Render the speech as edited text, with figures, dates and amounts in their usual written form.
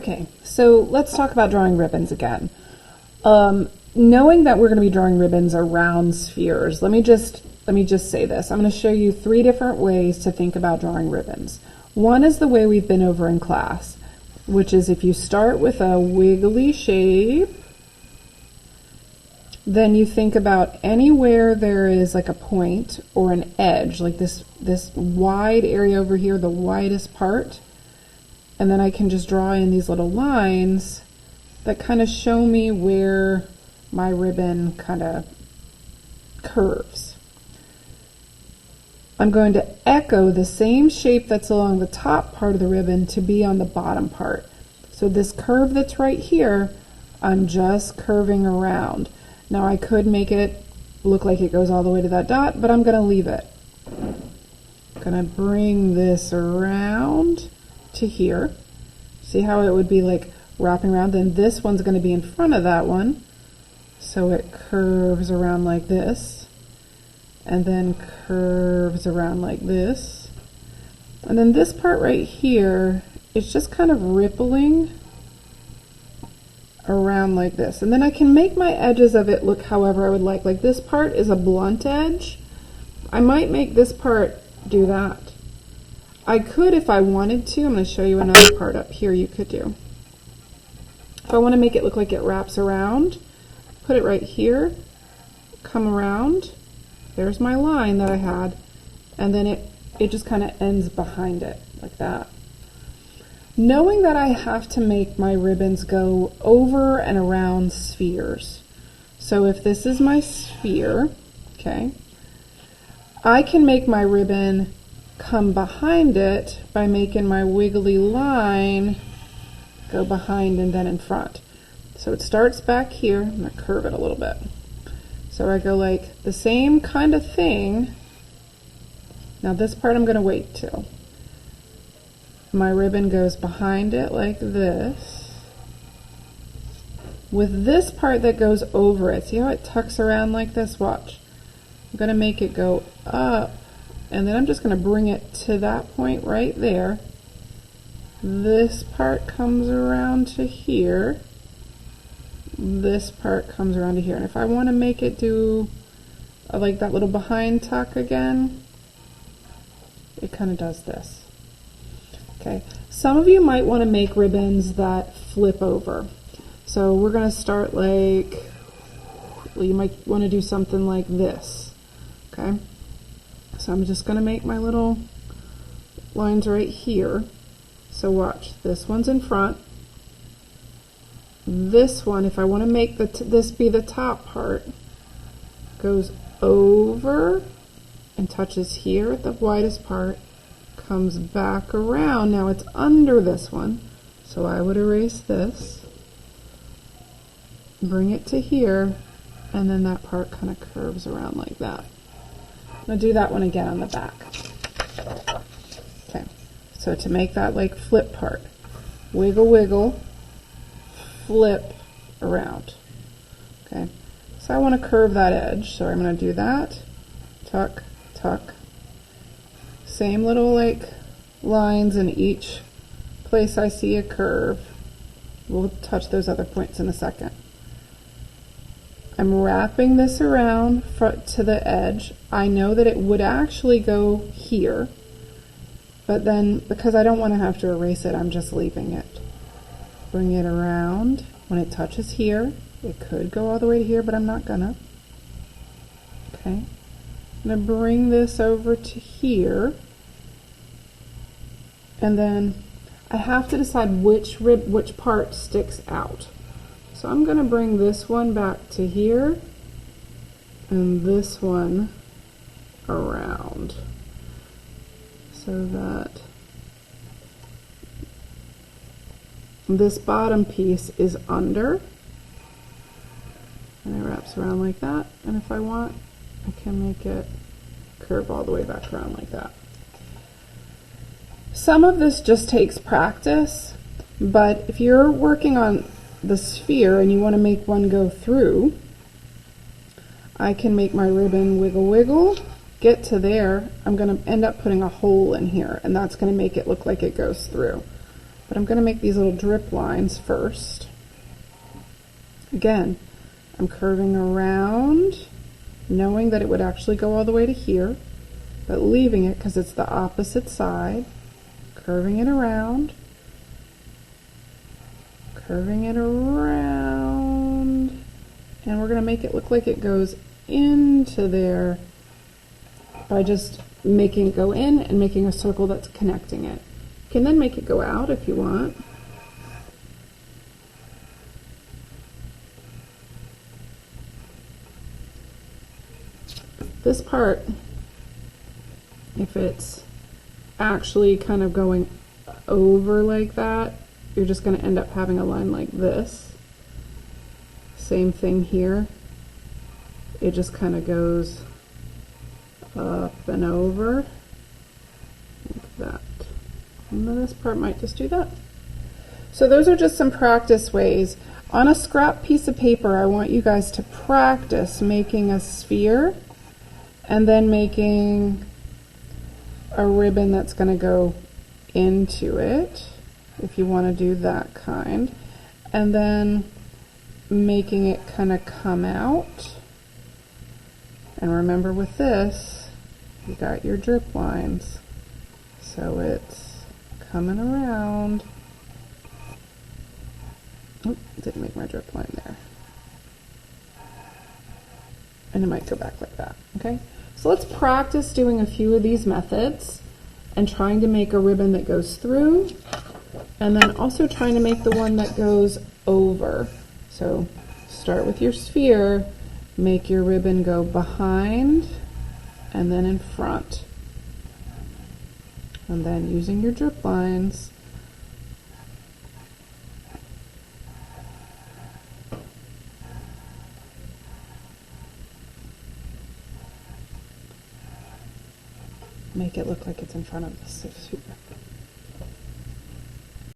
Okay, so let's talk about drawing ribbons again. Knowing that we're going to be drawing ribbons around spheres, let me just say this. I'm going to show you 3 different ways to think about drawing ribbons. One is the way we've been over in class, which is if you start with a wiggly shape, then you think about anywhere there is like a point or an edge, like this wide area over here, the widest part, and then I can just draw in these little lines that kind of show me where my ribbon kind of curves. I'm going to echo the same shape that's along the top part of the ribbon to be on the bottom part. So this curve that's right here, I'm just curving around. Now I could make it look like it goes all the way to that dot, but I'm going to leave it. I'm going to bring this around to here. See how it would be like wrapping around? Then this one's going to be in front of that one. So it curves around like this, and then curves around like this. And then this part right here is just kind of rippling around like this. And then I can make my edges of it look however I would like. Like this part is a blunt edge. I might make this part do that. I could if I wanted to. I'm going to show you another part up here you could do. If I want to make it look like it wraps around, put it right here, come around, there's my line that I had, and then it just kind of ends behind it like that. Knowing that I have to make my ribbons go over and around spheres. So if this is my sphere, okay, I can make my ribbon come behind it by making my wiggly line go behind and then in front. So it starts back here. I'm going to curve it a little bit. So I go like the same kind of thing. Now this part I'm going to wait till. My ribbon goes behind it like this. With this part that goes over it, see how it tucks around like this? Watch. I'm going to make it go up, and then I'm just going to bring it to that point right there. This part comes around to here. This part comes around to here. And if I want to make it do like that little behind tuck again, it kind of does this. Okay, some of you might want to make ribbons that flip over. So we're going to start like, well, you might want to do something like this. Okay, so I'm just going to make my little lines right here. So watch, this one's in front. This one, if I want to make this be the top part, goes over and touches here at the widest part, comes back around. Now it's under this one, so I would erase this, bring it to here, and then that part kind of curves around like that. I'm going to do that one again on the back. Okay, so to make that like flip part, wiggle, wiggle, flip around. Okay, so I want to curve that edge, so I'm going to do that, tuck, tuck. Same little like lines in each place I see a curve. We'll touch those other points in a second. I'm wrapping this around front to the edge. I know that it would actually go here, but then because I don't want to have to erase it, I'm just leaving it. Bring it around. When it touches here, it could go all the way to here, but I'm not gonna. Okay. I'm going to bring this over to here, and then I have to decide which part sticks out. So I'm going to bring this one back to here and this one around so that this bottom piece is under, and it wraps around like that, and if I want, I can make it curve all the way back around like that. Some of this just takes practice, but if you're working on the sphere and you want to make one go through, I can make my ribbon wiggle wiggle, get to there. I'm going to end up putting a hole in here, and that's going to make it look like it goes through. But I'm going to make these little drip lines first. Again, I'm curving around, knowing that it would actually go all the way to here, but leaving it because it's the opposite side, curving it around, curving it around, and we're going to make it look like it goes into there by just making it go in and making a circle that's connecting it. You can then make it go out if you want. This part, if it's actually kind of going over like that, you're just going to end up having a line like this. Same thing here. It just kind of goes up and over like that. And then this part might just do that. So those are just some practice ways. On a scrap piece of paper, I want you guys to practice making a sphere and then making a ribbon that's going to go into it, if you want to do that kind, and then making it kind of come out. And remember with this, you got your drip lines, so it's coming around. Oh, didn't make my drip line there. And it might go back like that, okay? So let's practice doing a few of these methods and trying to make a ribbon that goes through, and then also trying to make the one that goes over. So start with your sphere, make your ribbon go behind and then in front. And then using your drip lines, make it look like it's in front of the sphere.